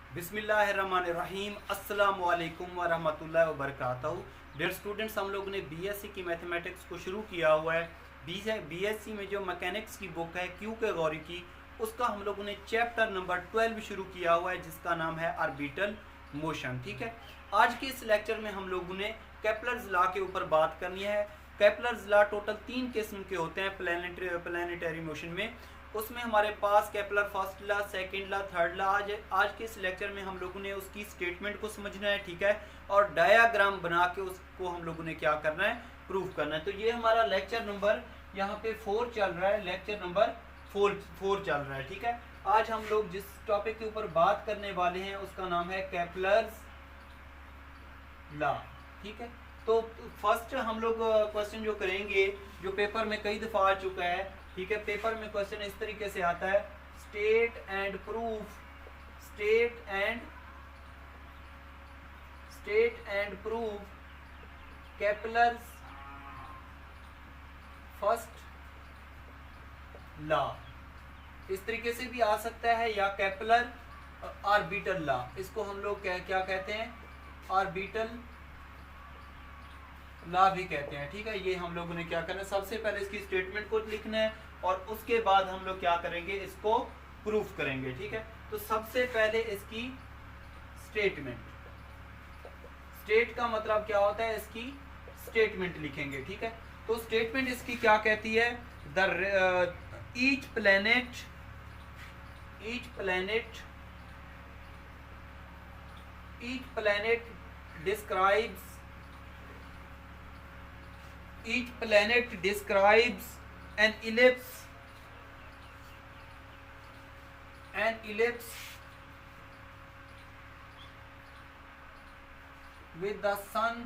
बिस्मिल्लाहिर्रहमानिर्रहीम अस्सलाम वालेकुम वरहमतुल्लाहि वबरकातुहू। डियर स्टूडेंट्स, हम लोगों ने बीएससी की मैथमेटिक्स को शुरू किया हुआ है। बीएससी में जो मैकेनिक्स की बुक है क्यू के गौरी की, उसका हम लोगों ने चैप्टर नंबर 12 शुरू किया हुआ है, जिसका नाम है ऑर्बिटल मोशन। ठीक है, आज के इस लेक्चर में हम लोगों ने केपलर्स लॉ के ऊपर बात करनी है। केपलर्स लॉ टोटल 3 किस्म के होते हैं प्लैनेटरी मोशन में। उसमें हमारे पास Kepler first law, second law, third law. आज के इस लेक्चर में हम लोगों ने उसकी स्टेटमेंट को समझना है। ठीक है, और डायाग्राम बना के उसको हम लोगों ने क्या करना है, प्रूफ करना है। तो ये हमारा लेक्चर नंबर यहाँ पे 4 चल रहा है, लेक्चर नंबर 4 चल रहा है। ठीक है, आज हम लोग जिस टॉपिक के ऊपर बात करने वाले हैं उसका नाम है केपलर्स लॉ। ठीक है, तो फर्स्ट हम लोग क्वेश्चन जो करेंगे, जो पेपर में कई दफ़ा आ चुका है। ठीक है, पेपर में क्वेश्चन इस तरीके से आता है, state and proof Kepler's first law. इस तरीके से भी आ सकता है, या केपलर ऑर्बिटल लॉ, इसको हम लोग क्या कहते हैं, ऑर्बिटल लॉ भी कहते हैं। ठीक है, ये हम लोगों ने क्या करना है, सबसे पहले इसकी स्टेटमेंट को लिखना है और उसके बाद हम लोग क्या करेंगे, इसको प्रूफ करेंगे। ठीक है, तो सबसे पहले इसकी स्टेटमेंट, स्टेट का मतलब क्या होता है, इसकी स्टेटमेंट लिखेंगे। ठीक है, तो स्टेटमेंट इसकी क्या कहती है, each planet describes an ellipse with the sun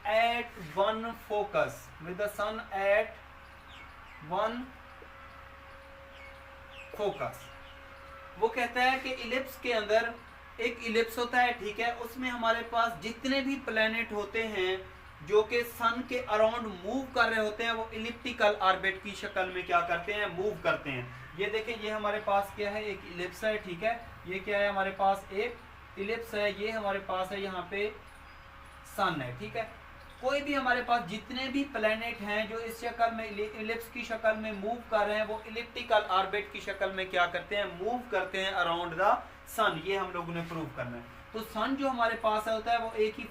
at one focus, वो कहता है कि इलिप्स के अंदर एक इलिप्स होता है। ठीक है, उसमें हमारे पास जितने भी प्लैनेट होते हैं जो कि सन के अराउंड मूव कर रहे होते हैं, वो इलिप्टिकल ऑर्बिट की शक्ल में क्या करते हैं, मूव करते हैं। ये देखें, ये हमारे पास क्या है, एक इलिप्स है। ठीक है, ये क्या है, हमारे पास एक इलिप्स है, ये हमारे पास है यहाँ पे सन है। ठीक है, कोई भी हमारे पास जितने भी प्लैनेट हैं जो इस शक्ल में, इलिप्स की शक्ल में मूव कर रहे हैं, वो इलिप्टिकल ऑर्बिट की शक्ल में क्या करते हैं, मूव करते हैं अराउंड द सन। ये हम लोगों ने प्रूव करना है। तो सन जो हमारे पास होता है वो एक ही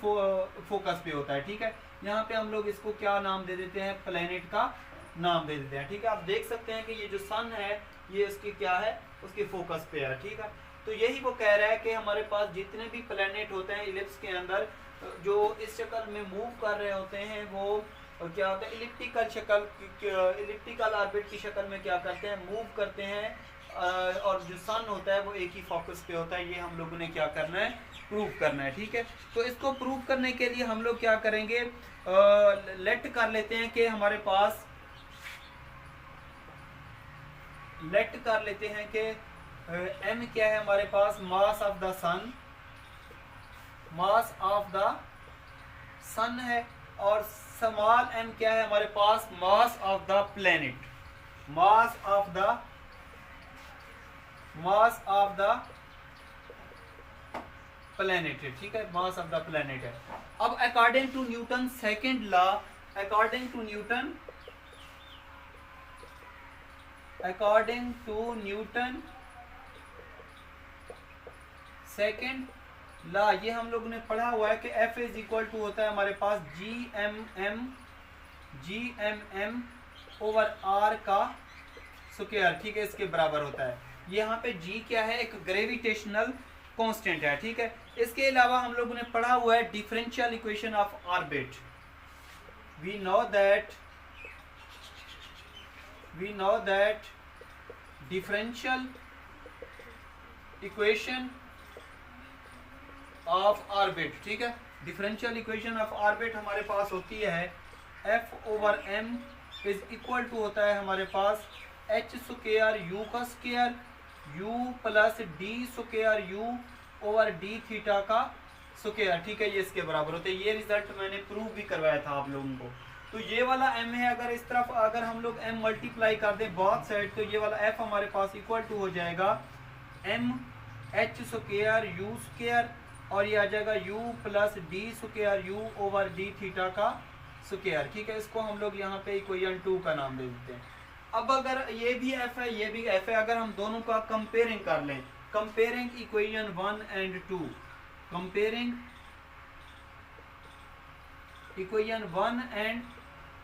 फोकस पे होता है। ठीक है, यहाँ पे हम लोग इसको क्या नाम दे देते हैं, प्लैनेट का नाम दे देते हैं। ठीक है, आप देख सकते हैं कि ये जो सन है, ये उसकी क्या है, उसके फोकस पे है। ठीक है, तो यही वो कह रहा है कि हमारे पास जितने भी प्लैनेट होते हैं इलिप्स के अंदर जो इस शक्ल में मूव कर रहे होते हैं, वो क्या होता है, इलिप्टिकल ऑर्बिट की शक्ल में क्या करते हैं, मूव करते हैं। और जो सन होता है वो एक ही फोकस पे होता है। ये हम लोगों ने क्या करना है, प्रूव करना है। ठीक है, तो इसको प्रूव करने के लिए हम लोग क्या करेंगे, लेट कर लेते हैं कि हमारे पास, लेट कर लेते हैं कि m क्या है हमारे पास, मास ऑफ द सन है, और स्मॉल m क्या है हमारे पास, मास ऑफ द प्लैनेट है। ठीक है, मास ऑफ द प्लैनेट है। अब according to Newton second law, according to Newton second law, ये हम लोगों ने पढ़ा हुआ है कि F इज इक्वल टू होता है हमारे पास GMM ओवर R का स्क्वायर। ठीक है, इसके बराबर होता है। यहाँ पे G क्या है, एक ग्रेविटेशनल कांस्टेंट है। ठीक है, इसके अलावा हम लोगों ने पढ़ा हुआ है differential equation of orbit. We know that differential equation of orbit. ठीक है, डिफरेंशियल इक्वेशन ऑफ ऑर्बिट हमारे पास होती है F over M is equal to होता है हमारे पास H स्क्वायर U का square U plus D square U over D theta का स्क्वायर। ठीक है, ये इसके बराबर होते हैं। ये रिजल्ट मैंने प्रूव भी करवाया था आप लोगों को। तो ये वाला m है, अगर इस तरफ अगर हम लोग m मल्टीप्लाई कर दें बहुत साइड, तो ये वाला f हमारे पास इक्वल टू हो जाएगा m h square u square, और ये आ जाएगा u plus D square u over D theta का स्क्वायर। ठीक है, इसको हम लोग यहाँ पे इक्वेशन 2 का नाम दे देते हैं। अब अगर ये भी f है ये भी f है, अगर हम दोनों का कंपेयरिंग कर लें, comparing equation 1 and 2, comparing equation 1 and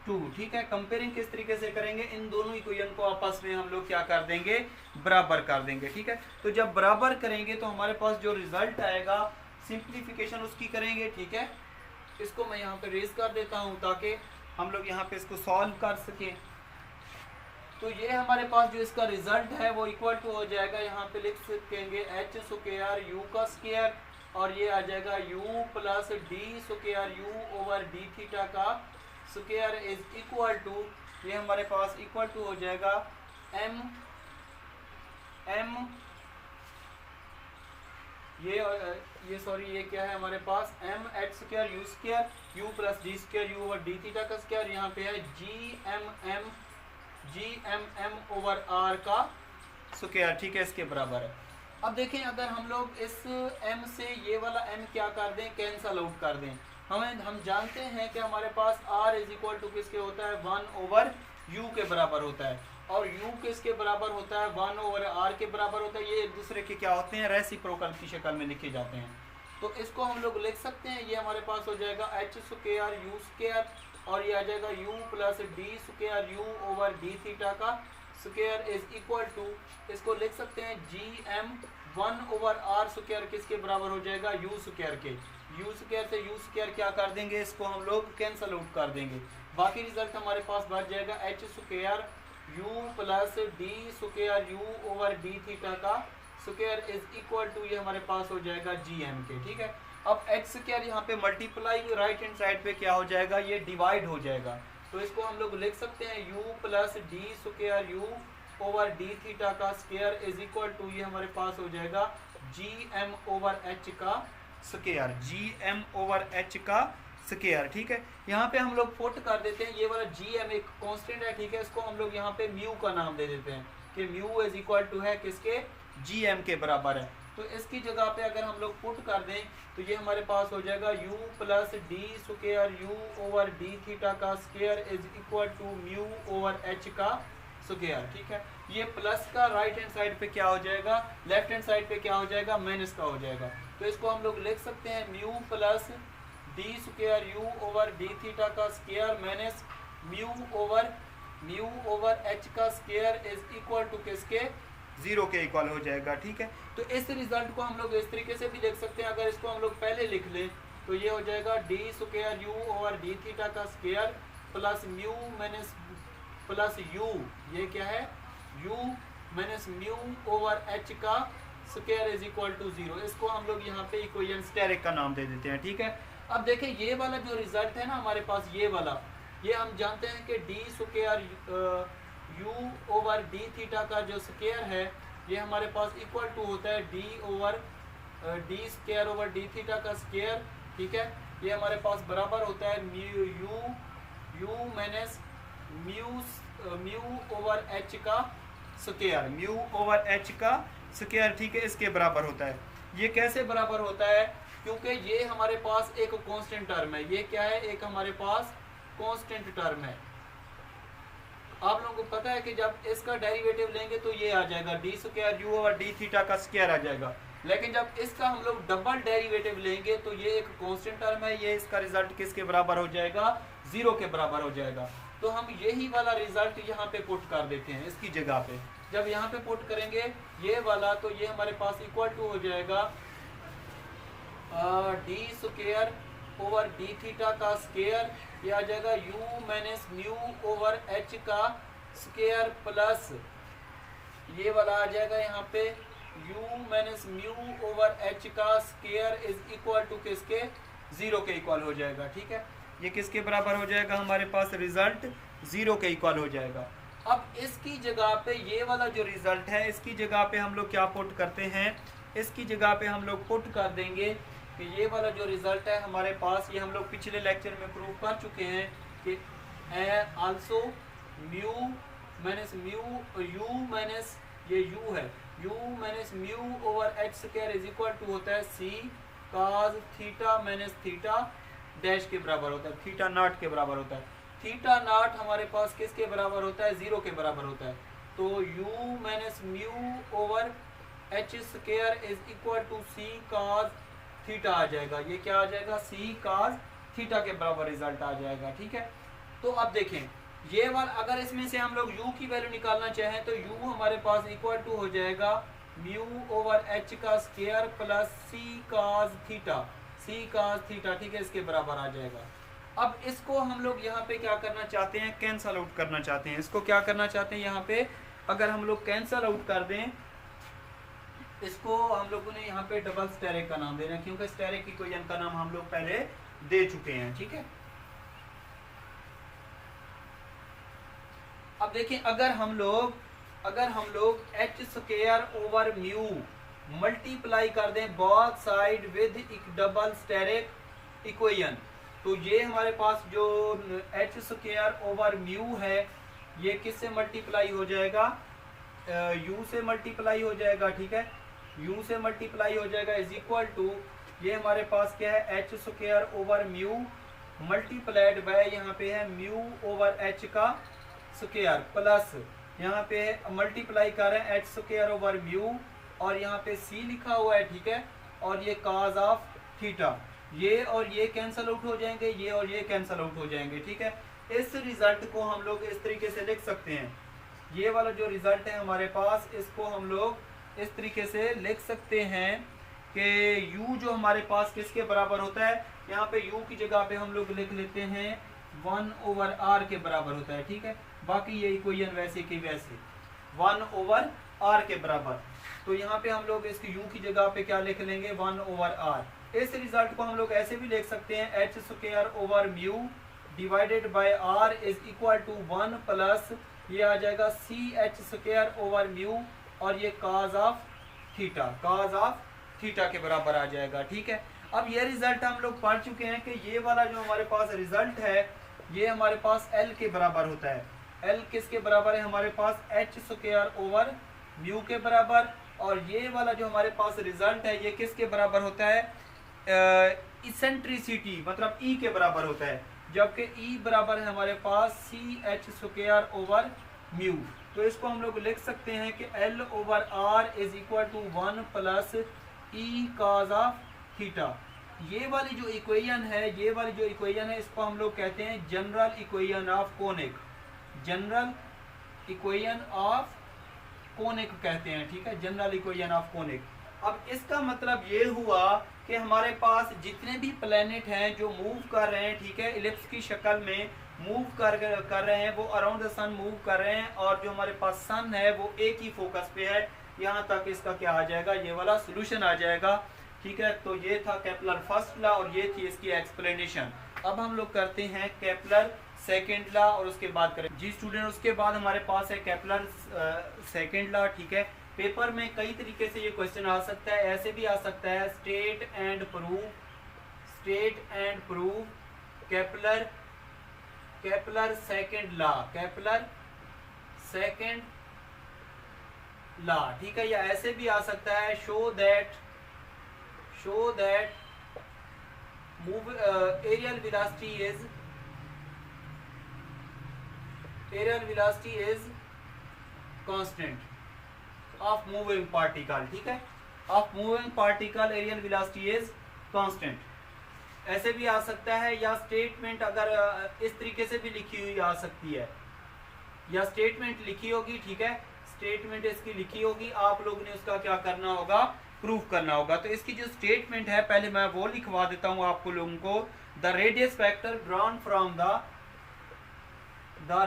2, ठीक है। कंपेयरिंग किस तरीके से करेंगे, इन दोनों इक्वेशन को आपस में हम लोग क्या कर देंगे, बराबर कर देंगे। ठीक है, तो जब बराबर करेंगे तो हमारे पास जो रिजल्ट आएगा, सिंप्लीफिकेशन उसकी करेंगे। ठीक है, इसको मैं यहाँ पे रेज कर देता हूँ ताकि हम लोग यहाँ पे इसको सॉल्व कर सकें। तो ये हमारे पास जो इसका रिजल्ट है वो इक्वल टू हो जाएगा, यहाँ पे लिख सकेंगे h स्क्वायर u का स्क्वायर, और ये आ जाएगा u plus D square u over D theta का स्क्वायर इज इक्वल टू, ये हमारे पास इक्वल टू हो जाएगा m ये सॉरी ये क्या है हमारे पास m h square u square u plus D square u over D theta का स्क्वायर, यहाँ पे है G M M over R का स्क्वायर। ठीक है, इसके बराबर है। अब देखें, अगर हम लोग इस m से ये वाला m क्या कर दें, कैंसल आउट कर दें, हम जानते हैं कि हमारे पास r इज इक्वल टू किसके होता है, 1 ओवर u के बराबर होता है, और u किसके बराबर होता है, 1 ओवर r के बराबर होता है। ये एक दूसरे के क्या होते हैं, रेसिप्रोकल की शक्ल में लिखे जाते हैं। तो इसको हम लोग लिख सकते हैं, ये हमारे पास हो जाएगा h स्क्वायर u स्क्वायर, और ये आ जाएगा u plus D square u over D theta का स्क्वायर इज इक्वल टू, इसको लिख सकते हैं G M 1 over R square किसके बराबर हो जाएगा, u स्क्वायर के। u स्क्वायर से u स्क्वायर क्या कर देंगे, इसको हम लोग कैंसल आउट कर देंगे, बाकी रिजल्ट हमारे पास बच जाएगा h square u plus D square u over D theta का स्क्वायर इज इक्वल टू, ये हमारे पास हो जाएगा जी एम के। ठीक है, अब x स्क्वायर यहाँ पे मल्टीप्लाई राइट हैंड साइड पे क्या हो जाएगा, ये डिवाइड हो जाएगा, तो इसको हम लोग लिख सकते हैं u plus D square u over D theta का स्क्वायर इज इक्वल टू, ये हमारे पास हो जाएगा जी एम ओवर एच का square, G M over H का स्क्वायर। ठीक है, यहाँ पे हम लोग पुट कर देते हैं, ये वाला जी एम एक कांस्टेंट है। ठीक है, इसको हम लोग यहाँ पे म्यू का नाम दे देते हैं कि म्यू इज इक्वल टू है किसके, जी एम के बराबर है। तो इसकी जगह पे अगर हम लोग पुट कर दें तो ये हमारे पास हो जाएगा u plus D square u over D theta का square is equal to mu over h का स्क्वायर। ठीक है, ये प्लस का राइट हैंड साइड पे क्या हो जाएगा, लेफ्ट हैंड साइड पे क्या हो जाएगा, माइनस का हो जाएगा। तो इसको हम लोग लिख सकते हैं mu plus D square u over D theta का square minus mu over h का स्क्वायर इज इक्वल टू किसके, 0 के इक्वल हो जाएगा। ठीक है, तो इस रिजल्ट को हम लोग इस तरीके से भी लिख सकते हैं, अगर इसको हम लोग पहले लिख लें तो ये हो जाएगा d square u over D theta का square plus mu minus plus u, ये क्या है u minus mu over h का स्क्वायर इज इक्वल टू 0। इसको हम लोग यहाँ पे इक्वेशन स्टेरिक का नाम दे देते हैं। ठीक है, अब देखें ये वाला जो रिजल्ट है ना हमारे पास, ये वाला, ये हम जानते हैं कि D square u over D theta का जो स्क्वायर है ये हमारे पास इक्वल टू होता है D over D square over D theta का स्क्वायर। ठीक है, ये हमारे पास बराबर होता है u minus mu over H का स्क्वायर, म्यू ओवर एच का स्क्वायर। ठीक है, इसके बराबर होता है। ये कैसे बराबर होता है, क्योंकि ये हमारे पास एक कांस्टेंट टर्म है, ये क्या है, एक हमारे पास कांस्टेंट टर्म है। आप लोगों को पता है कि जब इसका डेरिवेटिव लेंगे तो ये आ जाएगा d square u over D theta का स्क्वायर आ जाएगा, लेकिन जब इसका हम लोग डबल डेरिवेटिव लेंगे तो ये एक कांस्टेंट टर्म है, ये इसका रिजल्ट किसके बराबर हो जाएगा, 0 के बराबर हो जाएगा। तो हम यही वाला रिजल्ट यहाँ पे पुट कर देते हैं इसकी जगह पे। जब यहाँ पे पुट करेंगे ये वाला, तो ये हमारे पास इक्वल टू हो जाएगा d square over D theta का स्क्वायर, ये आ जाएगा u minus mu over h का स्क्वायर प्लस ये वाला आ जाएगा यहाँ पे u minus mu over h का स्क्वायर इज इक्वल टू किसके, 0 के इक्वल हो जाएगा। ठीक है, ये किसके बराबर हो जाएगा, हमारे पास रिजल्ट 0 के इक्वल हो जाएगा। अब इसकी जगह पे ये वाला जो रिजल्ट है इसकी जगह पे हम लोग क्या पुट करते हैं, इसकी जगह पे हम लोग पुट कर देंगे कि ये वाला जो रिजल्ट है हमारे पास, ये हम लोग पिछले लेक्चर में प्रूव कर चुके हैं कि also mu minus u minus ये यू है, u minus mu over h square is equal to होता है c cos theta minus theta dash के बराबर होता है, थीटा नॉट के बराबर होता है। थीटा नॉट हमारे पास किसके बराबर होता है, 0 के बराबर होता है। तो u minus mu over h square is equal to c cos theta आ जाएगा। ये क्या आ जाएगा, सी कॉस थीटा के बराबर रिजल्ट आ जाएगा। ठीक है, तो अब देखें ये वाला, अगर इसमें से हम लोग u की वैल्यू निकालना चाहें तो u हमारे पास इक्वल टू हो जाएगा म्यू ओवर एच का स्क्वायर प्लस सी कॉस थीटा, सी कॉस थीटा। ठीक है, इसके बराबर आ जाएगा। अब इसको हम लोग यहाँ पे क्या करना चाहते हैं, कैंसल आउट करना चाहते हैं। इसको क्या करना चाहते हैं, यहाँ पे अगर हम लोग कैंसल आउट कर दें इसको, हम लोगों ने यहाँ पे डबल स्टेरिक का नाम देना है, क्योंकि स्टेरिक इक्वेशन का नाम हम लोग पहले दे चुके हैं। ठीक है, अब देखें अगर हम लोग H square over mu multiply कर दें बोथ साइड विद एक डबल स्टेरिक इक्वेशन, तो ये हमारे पास जो एच स्क्वायर ओवर म्यू है ये किससे मल्टीप्लाई हो जाएगा, यू से मल्टीप्लाई हो जाएगा। ठीक है, यू से मल्टीप्लाई हो जाएगा इज इक्वल टू, ये हमारे पास क्या है, H square over mu multiplied by यहाँ पे है म्यू ओवर एच का स्क्वायर प्लस यहाँ पे मल्टीप्लाई कर रहे हैं एच स्क्वायर ओवर म्यू और यहाँ पे सी लिखा हुआ है। ठीक है, और ये कॉस ऑफ थीटा, ये और ये कैंसल आउट हो जाएंगे, ये और ये कैंसल आउट हो जाएंगे। ठीक है, इस रिजल्ट को हम लोग इस तरीके से लिख सकते हैं, ये वाला जो रिजल्ट है हमारे पास इसको हम लोग इस तरीके से लिख सकते हैं कि u जो हमारे पास किसके बराबर होता है, यहाँ पे u की जगह पे हम लोग लिख लेते हैं 1 ओवर r के बराबर होता है। ठीक है, बाकी ये इक्वेशन वैसे की वैसे 1 ओवर r के बराबर, तो यहाँ पे हम लोग इसकी u की जगह पे क्या लिख लेंगे 1 ओवर r। इस रिजल्ट को हम लोग ऐसे भी लिख सकते हैं H square over mu divided by r is equal to 1 plus ये आ जाएगा C H square over mu और ये कॉस ऑफ थीटा के बराबर आ जाएगा। ठीक है, अब ये रिजल्ट हम लोग पढ़ चुके हैं कि ये वाला जो हमारे पास रिजल्ट है ये हमारे पास L के बराबर होता है। L किसके बराबर है, हमारे पास एच स्क्वायर ओवर म्यू के बराबर, और ये वाला जो हमारे पास रिजल्ट है ये किसके बराबर होता है, इसेंट्रिसिटी मतलब E के बराबर होता है, जबकि E बराबर है हमारे पास c H square over mu. तो इसको हम लोग लिख सकते हैं कि L over R is equal to 1 plus e cos of theta. ये वाली जो इक्वेशन है इसको हम लोग कहते हैं general equation of conic, general equation of conic कहते हैं। ठीक है, जनरल इक्वेशन ऑफ कोनिक। अब इसका मतलब ये हुआ कि हमारे पास जितने भी प्लैनेट हैं जो मूव कर रहे हैं, ठीक है, इलिप्स की शक्ल में मूव कर रहे हैं, वो अराउंड द सन मूव कर रहे हैं, और जो हमारे पास सन है वो एक ही फोकस पे है। यहाँ तक इसका क्या आ जाएगा, ये वाला सोल्यूशन आ जाएगा। ठीक है, तो ये था केपलर फर्स्ट लॉ और ये थी इसकी एक्सप्लेनेशन। अब हम लोग करते हैं केपलर सेकेंड लॉ और उसके बाद करें जी स्टूडेंट, उसके बाद हमारे पास है केपलर सेकेंड लॉ। ठीक है, पेपर में कई तरीके से ये क्वेश्चन आ सकता है, ऐसे भी आ सकता है state and prove Kepler second law. ठीक है, या ऐसे भी आ सकता है show that move areal velocity is constant of moving particle. ठीक है, of moving particle areal velocity is constant, ऐसे भी आ सकता है। या स्टेटमेंट अगर इस तरीके से भी लिखी हुई आ सकती है, या स्टेटमेंट लिखी होगी। ठीक है, स्टेटमेंट इसकी लिखी होगी, आप लोगों ने उसका क्या करना होगा, प्रूफ करना होगा। तो इसकी जो स्टेटमेंट है पहले मैं वो लिखवा देता हूं आपको लोगों को। The radius vector drawn from the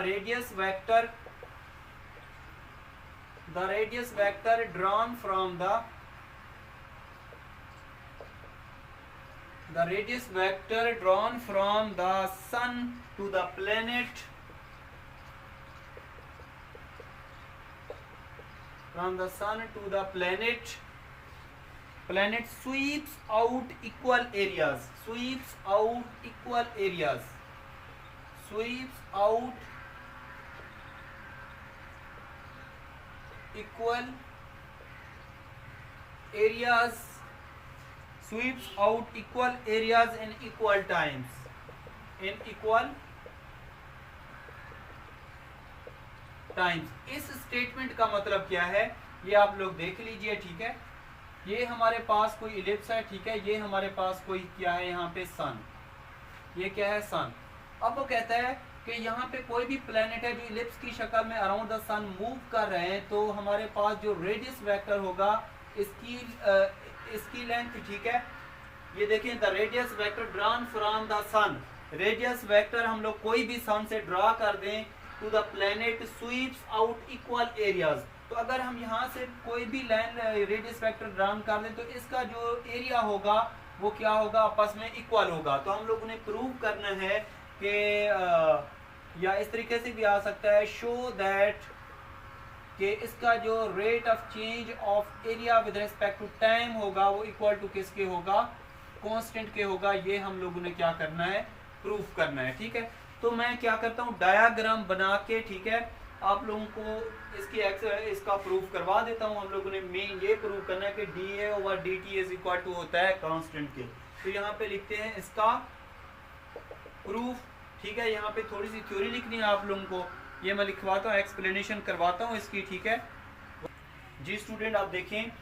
radius vector drawn from the sun to the planet, planet sweeps out equal areas, sweeps out equal areas, sweeps out equal areas in equal times, in equal times। इस statement का मतलब क्या है ये आप लोग देख लीजिए, ठीक है। ये हमारे पास कोई इलिप्स है, ठीक है। ये हमारे पास कोई क्या है यहाँ पे सन, ये क्या है सन। अब वो कहता है कि यहाँ पे कोई भी प्लेनेट है जो इलिप्स की शक्ल में अराउंड द सन मूव कर रहे हैं, तो हमारे पास जो रेडियस वेक्टर होगा इसकी लेंथ, ठीक है। ये देखें, the radius vector drawn from the sun, radius vector हम लोग कोई भी सन से ड्रॉ कर दें to the planet sweeps out equal areas. तो अगर हम यहाँ से कोई भी लाइन रेडियस वेक्टर ड्रॉ कर दें तो इसका जो एरिया होगा वो क्या होगा, आपस में इक्वल होगा। तो हम लोगों ने प्रूव करना है कि या इस तरीके से भी आ सकता है, शो दैट कि इसका जो rate of change of area with respect to time होगा वो इक्वल टू किसके होगा, कांस्टेंट के होगा। ये हम लोगों ने क्या करना है, प्रूफ करना है, ठीक है। तो मैं क्या करता हूँ, डायग्राम बना के, ठीक है, आप लोगों को इसका प्रूफ करवा देता हूँ। हम लोगों ने मेन ये प्रूव करना है कि D A over D T is equal to होता है कांस्टेंट के। तो यहाँ पे लिखते हैं इसका प्रूफ, ठीक है। यहाँ पे थोड़ी सी थ्योरी लिखनी है आप लोगों को, ये मैं लिखवाता हूँ, एक्सप्लेनेशन करवाता हूँ इसकी, ठीक है जी। स्टूडेंट आप देखें,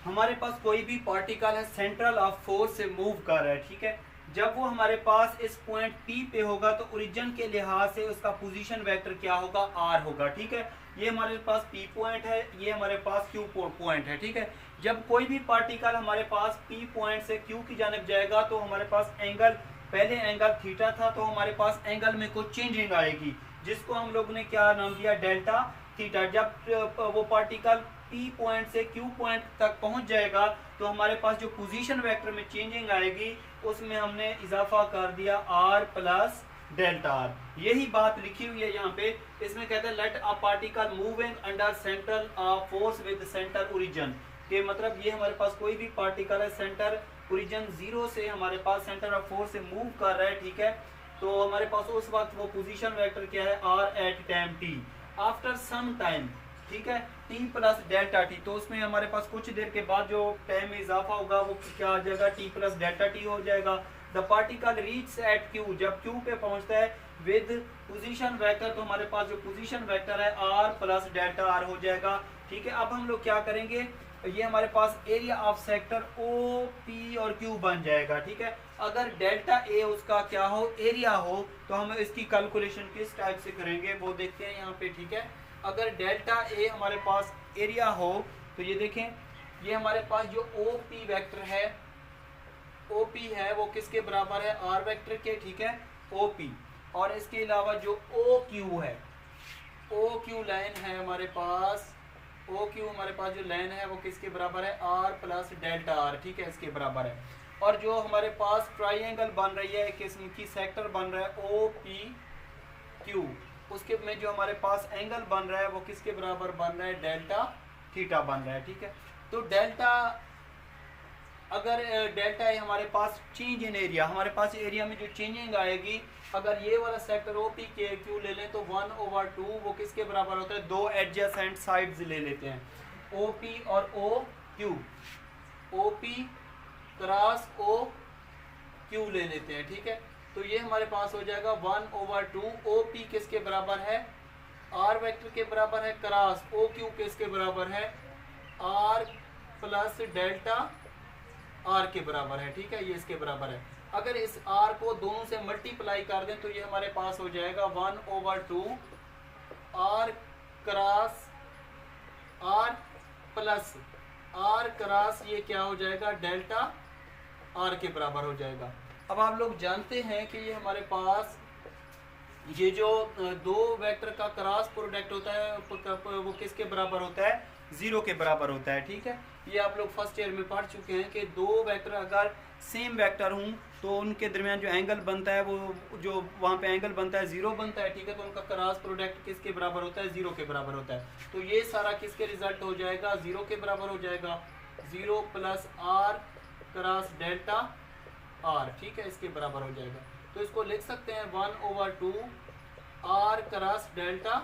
हमारे पास कोई भी पार्टिकल है सेंट्रल ऑफ फोर्स से मूव कर रहा है, ठीक है। जब वो हमारे पास इस पॉइंट P पे होगा तो ओरिजिन के लिहाज से उसका पोजीशन वेक्टर क्या होगा, R होगा, ठीक है। ये हमारे पास P पॉइंट है, ये हमारे पास Q पॉइंट है, ठीक है। जब कोई भी पार्टिकल हमारे पास P पॉइंट से Q की जानिब जाएगा तो हमारे पास एंगल, पहले एंगल थीटा था, तो हमारे पास एंगल में कुछ चेंजिंग आएगी, जिसको हम लोग ने क्या नाम दिया, डेल्टा थीटा। जब वो पार्टिकल P पॉइंट से Q पॉइंट तक पहुंच जाएगा तो हमारे पास जो पोजीशन वेक्टर में चेंजिंग आएगी उसमें हमने इजाफा कर दिया R प्लस डेल्टा R। यही बात लिखी हुई है यहाँ पे। इसमें कहते हैं let a particle moving under central of force with centre origin, के मतलब ये हमारे पास कोई भी पार्टिकल है सेंटर ओरिजिन 0 से हमारे पास सेंटर ऑफ फोर्स से मूव कर रहा है, ठीक है। तो हमारे पास उस वक्त वो पोजीशन वेक्टर क्या है, R at time t after some time, ठीक है, t प्लस डेल्टा टी। तो उसमें हमारे पास कुछ देर के बाद जो टाइम में इजाफा होगा वो क्या आ जाएगा, t प्लस डेल्टा टी हो जाएगा। The particle reach at q, जब q पे पहुंचता है विद पोजीशन वेक्टर, तो हमारे पास जो पोजीशन वेक्टर है r प्लस डेल्टा r हो जाएगा, ठीक है। अब हम लोग क्या करेंगे, ये हमारे पास area of sector O P और क्यू बन जाएगा, ठीक है। अगर डेल्टा ए उसका क्या हो, एरिया हो, तो हम इसकी कैलकुलेशन किस टाइप से करेंगे वो देखते हैं यहाँ पे, ठीक है। अगर डेल्टा ए हमारे पास एरिया हो तो ये देखें, ये हमारे पास जो ओ पी वेक्टर है, ओ पी है वो किसके बराबर है, आर वेक्टर के, ठीक है, ओ पी। और इसके अलावा जो ओ क्यू है, ओ क्यू लाइन है हमारे पास, ओ क्यू हमारे पास जो लाइन है वो किसके बराबर है, आर प्लस डेल्टा आर, ठीक है, इसके बराबर है। और जो हमारे पास ट्राइंगल बन रही है, किस्म की सेक्टर बन रहा है ओ पी क्यू, उसके में जो हमारे पास एंगल बन रहा है वो किसके बराबर बन रहा है, डेल्टा थीटा बन रहा है, ठीक है। तो डेल्टा, अगर डेल्टा है हमारे पास चेंज इन एरिया, हमारे पास एरिया में जो चेंजिंग आएगी, अगर ये वाला सेक्टर ओ पी के क्यू ले लें तो 1/2 वो किसके बराबर होता है, दो एडजेसेंट साइड्स ले लेते हैं, ओ पी और O Q, O P cross O Q ले लेते हैं, ठीक है। तो ये हमारे पास हो जाएगा 1/2 ओ पी किसके बराबर है, आर वेक्टर के बराबर है, क्रॉस ओ क्यू किसके बराबर है, आर प्लस डेल्टा आर के बराबर है, ठीक है, ये इसके बराबर है। अगर इस आर को दोनों से मल्टीप्लाई कर दें तो ये हमारे पास हो जाएगा 1/2 R cross R plus R cross, ये क्या हो जाएगा, डेल्टा आर के बराबर हो जाएगा। अब आप लोग जानते हैं कि ये हमारे पास ये जो दो वेक्टर का क्रॉस प्रोडक्ट होता है वो किसके बराबर होता है, 0 के बराबर होता है, ठीक है। ये आप लोग फर्स्ट ईयर में पढ़ चुके हैं कि दो वेक्टर अगर सेम वेक्टर हों तो उनके दरमियान जो एंगल बनता है वो जो वहाँ पे एंगल बनता है 0 बनता है, ठीक है। तो उनका क्रॉस प्रोडक्ट किसके बराबर होता है, 0 के बराबर होता है। तो ये सारा किसके रिजल्ट हो जाएगा, 0 के बराबर हो जाएगा, 0 plus R cross delta R, ठीक है, इसके बराबर हो जाएगा। तो इसको लिख सकते हैं 1/2 r क्रॉस डेल्टा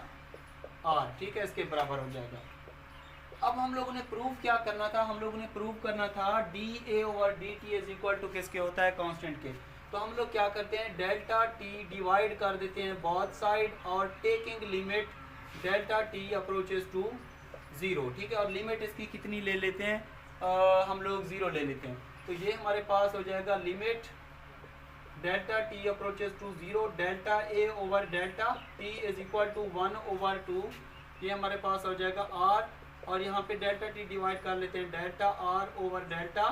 r, ठीक है, इसके बराबर हो जाएगा। अब हम लोगों ने प्रूव क्या करना था, हम लोगों ने प्रूव करना था dA/dt इज इक्वल टू किसके होता है, कांस्टेंट के। तो हम लोग क्या करते हैं, डेल्टा t डिवाइड कर देते हैं बोथ साइड और taking limit delta t approaches to 0, ठीक है, और लिमिट इसकी कितनी ले लेते हैं, हम लोग 0 ले लेते हैं। तो ये हमारे पास हो जाएगा limit delta t approaches to 0 delta a over delta t is equal to 1/2, ये हमारे पास हो जाएगा r, और यहाँ पे डेल्टा t डिवाइड कर लेते हैं delta r over delta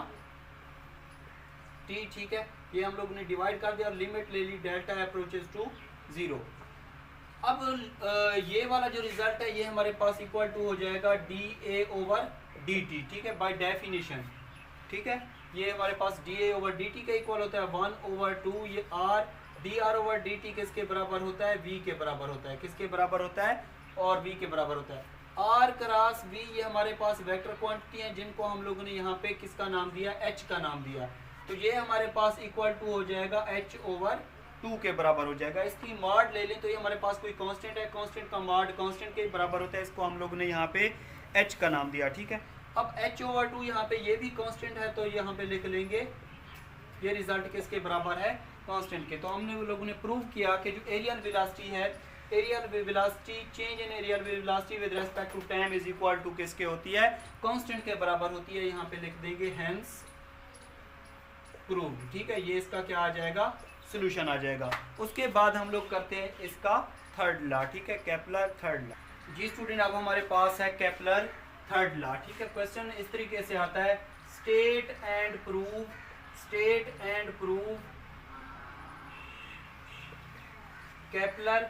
t, ठीक है, ये हम लोग ने डिवाइड कर दिया और लिमिट ले ली डेल्टा अप्रोचेस टू 0। अब ये वाला जो रिजल्ट है ये हमारे पास इक्वल टू हो जाएगा dA/dt, ठीक है, बाय डेफिनेशन, ठीक है, ये हमारे पास dA/dt का इक्वल होता है 1/2, ये r dr/dt किसके बराबर होता है, v के बराबर होता है, किसके बराबर होता है, और v के बराबर होता है। r क्रॉस v ये हमारे पास वेक्टर क्वांटिटी हैं जिनको हम लोगों ने यहाँ पे किसका नाम दिया, h का नाम दिया। तो ये हमारे पास इक्वल टू हो जाएगा h/2 के बराबर हो जाएगा। इसकी मॉड ले लें तो ये हमारे पास कोई कांस्टेंट है, कांस्टेंट का मॉड कांस्टेंट के बराबर होता है, इसको हम लोगों ने यहाँ पे h का नाम दिया, ठीक है। अब h/2 यहाँ पे ये भी कांस्टेंट है तो यहाँ पे लिख लेंगे ये रिजल्ट किसके बराबर है, कांस्टेंट के। तो हमने वो लोगों ने प्रूव किया कि जो एरियल वेलोसिटी है, areal velocity change in areal velocity with respect to time is equal to किसके होती है, कांस्टेंट के बराबर होती है। यहाँ पे लिख देंगे हेंस प्रूव, ठीक है, ये इसका क्या आ जाएगा, सॉल्यूशन आ जाएगा। उसके बाद हम लोग करते हैं इसका थर्ड लॉ, ठीक है, केपलर थर्ड लॉ। जी स्टूडेंट, अब हमारे पास है केपलर थर्ड लॉ, ठीक है। क्वेश्चन इस तरीके से आता है, state and prove Kepler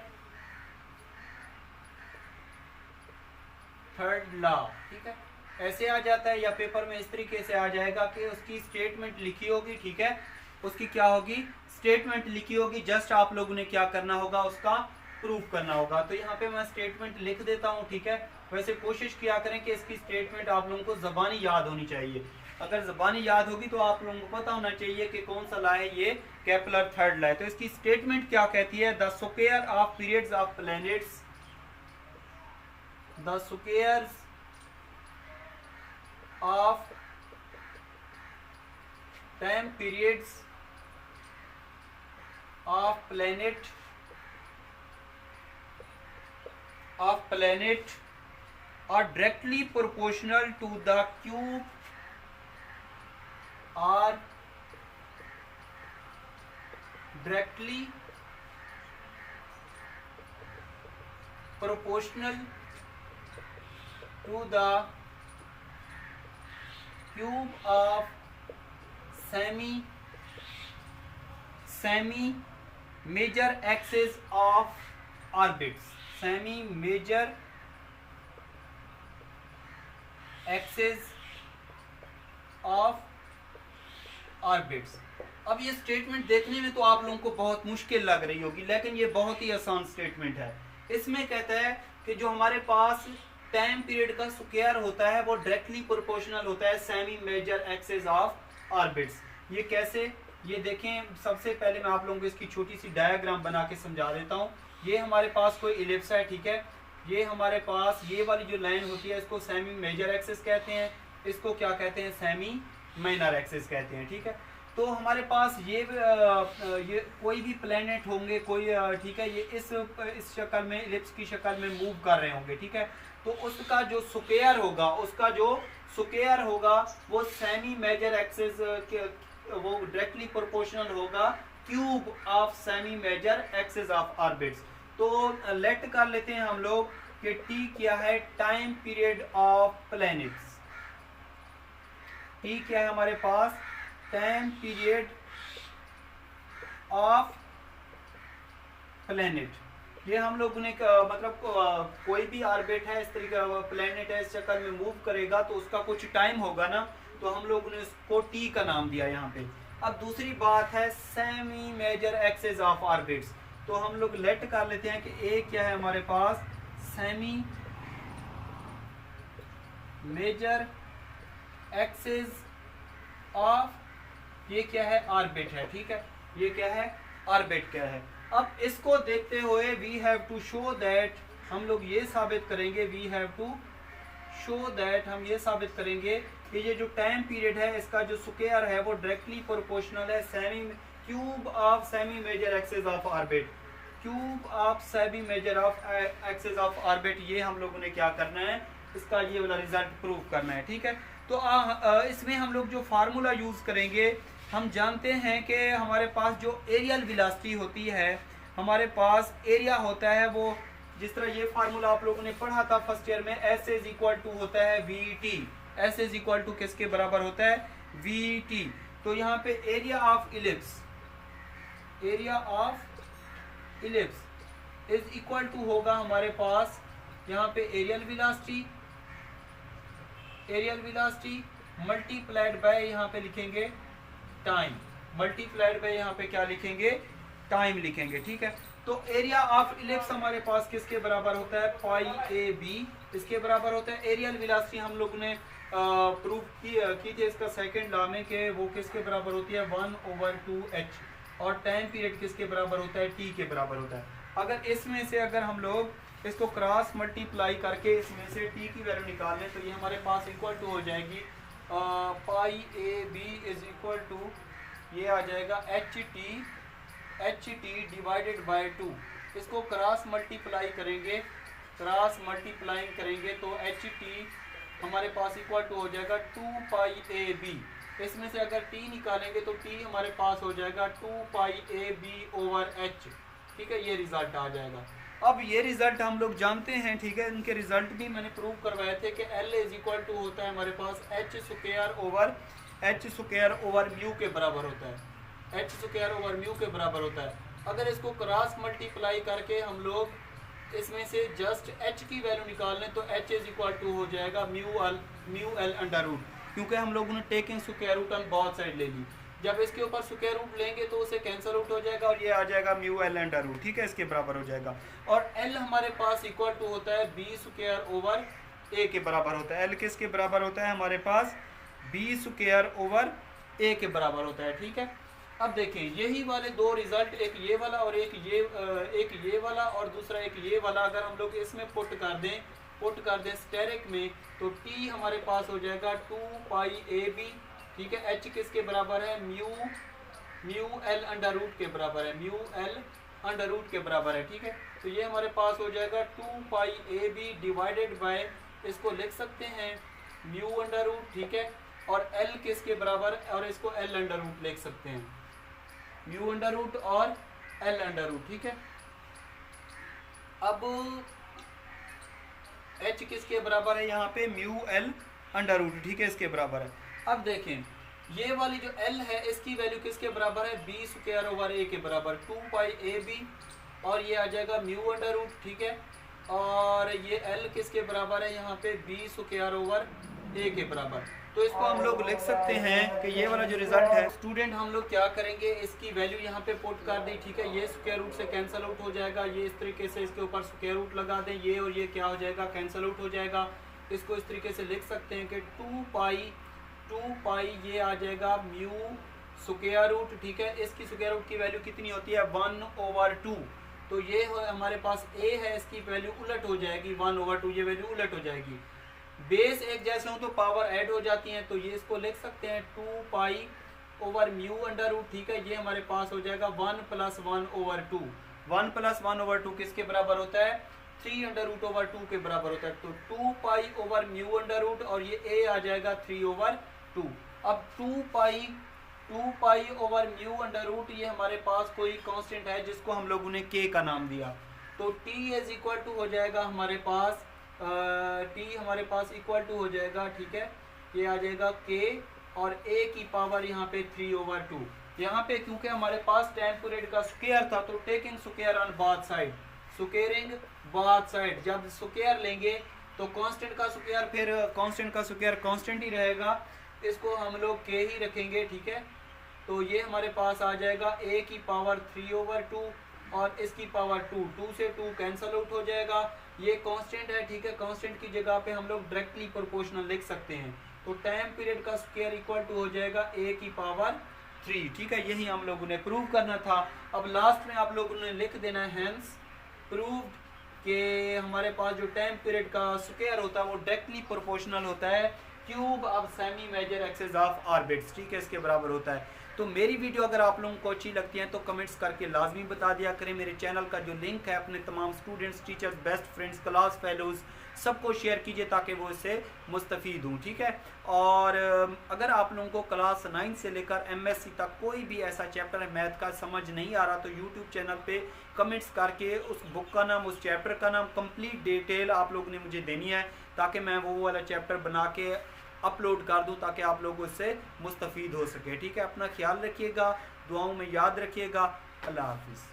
third law, ठीक है, ऐसे आ जाता है, या पेपर में इस तरीके से आ जाएगा कि उसकी स्टेटमेंट लिखी होगी, ठीक है, उसकी क्या होगी, स्टेटमेंट लिखी होगी, जस्ट आप लोगों ने क्या करना होगा, उसका प्रूफ करना होगा। तो यहाँ पे मैं स्टेटमेंट लिख देता हूँ, ठीक है। वैसे कोशिश किया करें कि इसकी स्टेटमेंट आप लोगों को ज़बानी याद होनी चाहिए। अगर ज़बानी याद होगी तो आप लोगों को पता होना चाहिए कि कौन सा लॉ है, ये केपलर थर्ड लॉ है। तो इसकी स्टेटमेंट क्या कहती है, the square of periods of planets, the squares of time periods of planet are directly proportional to the cube, are directly proportional to the cube of semi major axis of orbits, semi major axis of orbits। अब ये statement देखने में तो आप लोगों को बहुत मुश्किल लग रही होगी, लेकिन ये बहुत ही आसान स्टेटमेंट है। इसमें कहता है कि जो हमारे पास टाइम पीरियड का स्क्वायर होता है वो डायरेक्टली प्रोपोर्शनल होता है semi major axis of orbits. ये कैसे, ये देखें, सबसे पहले मैं आप लोगों को इसकी छोटी सी डायग्राम बना के समझा देता हूँ। ये हमारे पास कोई इलिप्स है, ठीक है, ये हमारे पास ये वाली जो लाइन होती है इसको सेमी मेजर एक्सिस कहते हैं, इसको क्या कहते हैं, सेमी माइनर एक्सिस कहते हैं, ठीक है। तो हमारे पास ये कोई भी प्लैनेट होंगे, कोई ठीक है, ये इस शक्ल में, इलिप्स की शक्ल में मूव कर रहे होंगे, ठीक है। तो उसका जो स्क्वायर होगा, वो सेमी मेजर एक्सिस के वो डायरेक्टली प्रोपोर्शनल होगा cube of semi major axis of orbits. तो लेट कर लेते हैं हम लोग कि टी क्या है, time period of planets. T क्या है हमारे पास, टाइम पीरियड ऑफ प्लैनेट। ये हम लोगों ने मतलब कोई भी ऑर्बिट है इस तरीके का, प्लैनेट है इस शक्ल में मूव करेगा तो उसका कुछ टाइम होगा ना, तो हम लोगों ने उसको टी का नाम दिया यहाँ पे। अब दूसरी बात है semi major axis of orbits. तो हम लोग लेट कर लेते हैं कि ए क्या है हमारे पास, सेमी मेजर एक्सिस ऑफ, ये क्या है, ऑर्बिट है, ठीक है, ये क्या है, ऑर्बिट क्या है। अब इसको देखते हुए we have to show that, हम लोग ये साबित करेंगे, we have to show that, हम ये साबित करेंगे कि ये जो टाइम पीरियड है इसका जो स्क्वायर है वो डायरेक्टली प्रोपोर्शनल है semi cube of semi major axis of orbit, cube of semi major of axis of orbit. ये हम लोगों ने क्या करना है, इसका ये वाला रिजल्ट प्रूव करना है, ठीक है। तो इसमें हम लोग जो फार्मूला यूज करेंगे, हम जानते हैं कि हमारे पास जो एरियल वेलोसिटी होती है, हमारे पास एरिया होता है वो, जिस तरह ये फार्मूला आप लोगों ने पढ़ा था फर्स्ट ईयर में, एस इज इक्वल टू होता है V T, S is equal to किसके बराबर होता है, वी टी। तो यहाँ पे area of ellipse, area of ellipse is equal to होगा हमारे पास यहाँ पे areal velocity, areal velocity multiplied by यहाँ पे लिखेंगे टाइम, मल्टीप्लाइड बाय यहाँ पे क्या लिखेंगे, टाइम लिखेंगे, ठीक है। तो एरिया ऑफ इलिप्स हमारे पास किसके बराबर होता है, पाई ए बी, इसके बराबर होता है। एरियल वेलोसिटी हम लोग ने प्रूव की थी इसका सेकंड लॉ में कि वो किसके बराबर होती है, 1/2h, और टाइम पीरियड किसके बराबर होता है, t के बराबर होता है। अगर इसमें से अगर हम लोग इसको क्रॉस मल्टीप्लाई करके इसमें से t की वैल्यू निकाल लें तो ये हमारे पास इक्वल टू हो जाएगी pi a b is equal to, ये आ जाएगा एच टी डिवाइडेड बाय 2। इसको क्रॉस मल्टीप्लाई करेंगे, क्रॉस मल्टीप्लाइंग करेंगे तो एच टी हमारे पास इक्वल टू हो जाएगा 2 पाई ए बी। इसमें से अगर t निकालेंगे तो t हमारे पास हो जाएगा 2 पाई ए बी ओवर एच, ठीक है, ये रिजल्ट आ जाएगा। अब ये रिजल्ट हम लोग जानते हैं, ठीक है, इनके रिजल्ट भी मैंने प्रूव करवाए थे कि L इज इक्वल टू होता है हमारे पास एच स्क्वायर ओवर म्यू के बराबर होता है, एच स्क्वायर ओवर म्यू के बराबर होता है। अगर इसको क्रॉस मल्टीप्लाई करके हम लोग इसमें से जस्ट h की वैल्यू निकाल लें तो h इज इक्वल टू हो जाएगा म्यू एल अंडर रूट, क्योंकि हम लोगों ने taking square root on both side ले ली। जब इसके ऊपर स्क्वायर रूट लेंगे तो उसे कैंसिल आउट हो जाएगा और ये आ जाएगा म्यू एल अंडर रूट, ठीक है, इसके बराबर हो जाएगा। और l हमारे पास इक्वल टू होता है बी स्क्वायर ओवर ए के बराबर होता है। l किसके बराबर होता है हमारे पास, बी स्क्वायर ओवर ए के बराबर होता है, ठीक है। अब देखें यही वाले दो रिजल्ट, एक ये वाला और एक ये वाला और दूसरा एक ये वाला, अगर हम लोग इसमें पुट कर दें स्टेरिक में तो t हमारे पास हो जाएगा 2 पाई ए बी, ठीक है। h किसके बराबर है, म्यू एल अंडर रूट के बराबर है, म्यू एल अंडर रूट के बराबर है, ठीक है। तो ये हमारे पास हो जाएगा 2 पाई ए बी डिवाइडेड बाय, इसको लिख सकते हैं म्यू अंडर रूट, ठीक है, और l किसके बराबर, और इसको l अंडर रूट लिख सकते हैं, म्यू अंडर रूट और l अंडर रूट, ठीक है। अब h किसके बराबर है यहाँ पे, म्यू एल अंडर रूट, ठीक है, इसके बराबर है। अब देखें ये वाली जो l है इसकी वैल्यू किसके बराबर है, बी स्क्वायर ओवर ए के बराबर, 2 पाई ए बी, और ये आ जाएगा म्यू अंडर रूट, ठीक है, और ये l किसके बराबर है यहाँ पे, बी स्क्वायर ओवर ए के बराबर। तो इसको हम लोग लिख सकते हैं कि ये वाला जो रिजल्ट है, स्टूडेंट हम लोग क्या करेंगे, इसकी वैल्यू यहाँ पे पुट कर दी, ठीक है, ये स्क्वायर रूट से कैंसिल आउट हो जाएगा, ये इस तरीके से इसके ऊपर स्क्वायर रूट लगा दें, ये और ये क्या हो जाएगा, कैंसिल आउट हो जाएगा। इसको इस तरीके से लिख सकते हैं कि 2 पाई ये आ जाएगा म्यू स्क्वायर रूट, ठीक है, इसकी स्क्वायर रूट की वैल्यू कितनी होती है, 1/2। तो ये हमारे पास a है, इसकी वैल्यू उलट हो जाएगी 1/2, ये वैल्यू उलट हो जाएगी। बेस एक जैसे हो तो पावर ऐड हो जाती हैं, तो ये इसको लिख सकते हैं 2 pi over mu under root, ठीक है, ये हमारे पास हो जाएगा 1 + 1/2। 1 + 1/2 किसके बराबर होता है, 3√2 के बराबर होता है। तो 2 pi over mu under root और ये a आ जाएगा 3/2। अब 2 pi over mu under root, ये हमारे पास कोई कांस्टेंट है जिसको हम लोगों ने k का नाम दिया, तो t इज इक्वल टू हो जाएगा हमारे पास t हमारे पास इक्वल टू हो जाएगा, ठीक है, ये आ जाएगा k और a की पावर यहाँ पे 3/2। यहाँ पे क्योंकि हमारे पास टाइम पीरियड का स्क्वायर था तो taking square on both side, squaring both side, जब स्क्वायर लेंगे तो कांस्टेंट का स्क्वायर, फिर कांस्टेंट का स्क्वायर कांस्टेंट ही रहेगा, इसको हम लोग k ही रखेंगे, ठीक है। तो ये हमारे पास आ जाएगा a की पावर 3/2 और इसकी पावर 2 से 2 कैंसिल आउट हो जाएगा। ये कांस्टेंट है, ठीक है, कांस्टेंट की जगह पे हम लोग डायरेक्टली प्रोपोर्शनल लिख सकते हैं। तो टाइम पीरियड का स्क्वायर इक्वल टू हो जाएगा a की पावर 3, ठीक है, यही हम लोगों ने प्रूव करना था। अब लास्ट में आप लोगों ने लिख देना है हेंस प्रूव्ड कि हमारे पास जो टाइम पीरियड का स्क्वायर होता है वो डायरेक्टली प्रोपोर्शनल होता है cube of semi major axis of orbits, ठीक है, इसके बराबर होता है। तो मेरी वीडियो अगर आप लोगों को अच्छी लगती है तो कमेंट्स करके लाजमी बता दिया करें। मेरे चैनल का जो लिंक है अपने तमाम students, teachers, best friends, class fellows सबको शेयर कीजिए ताकि वो इससे मुस्तफ़ीद हों, ठीक है। और अगर आप लोगों को क्लास 9 से लेकर MSc तक कोई भी ऐसा चैप्टर है मैथ का समझ नहीं आ रहा तो यूट्यूब चैनल पे कमेंट्स करके उस बुक का नाम, उस चैप्टर का नाम, कंप्लीट डिटेल आप लोगों ने मुझे देनी है ताकि मैं वो वाला चैप्टर बना के अपलोड कर दूं ताकि आप लोग उससे मुस्तफ़ीद हो सके, ठीक है। अपना ख्याल रखिएगा, दुआओं में याद रखिएगा। अल्लाह हाफिज़।